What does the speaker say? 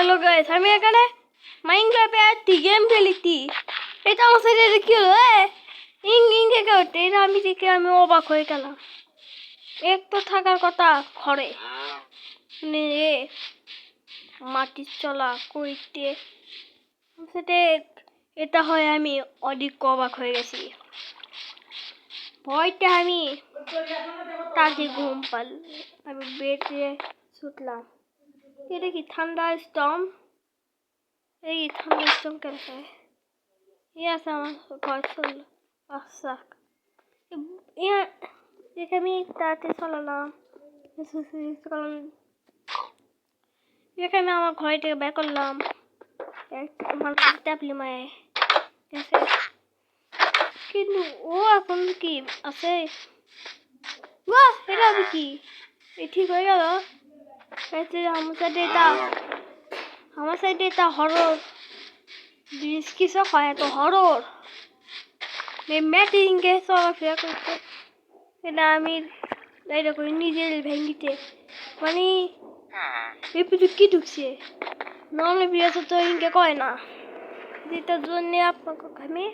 Hello guys, আমি এখানে মাইনক্রাফটে একটি গেম খেলিছি। এটা আমার সাথে কি হলো? ইং ইং থেকে হচ্ছে এটা আমি দেখে আমি অবাক হয়ে গেলাম। এক তো থাকার কথা ঘরে, মানে মাটির চলা করতে সেটা এটা হয় আমি অনেক অবাক হয়ে গেছি। ভয়টা আমি তাকে ঘুম পাল, আমি বেডে শুতলাম। এটা কি ঠান্ডা স্টর্ম? এই ঠান্ডা স্টর্ম কেন হয়? আছে আমার ঘর চললো। আচ্ছা দেখে আমি তাড়াতাড়ি চলালাম। দেখে আমি আমার ঘরে থেকে বের করলাম। ট্যাপলি মায়ে কিন্তু ও এখন কি আছে? এটা আমি কি ঠিক হয়ে গেল? আমার সাইডে এটা হরর কিছু হয়, এত হরর ম্যাটিংকে চলাফেরা করতে। এটা আমি এটা করি নিজের ভেঙ্গিতে, মানে কি ঢুকছে নর্মাল ভিডিও তো ইনকে কয় না, যেটার জন্য আপনাকে আমি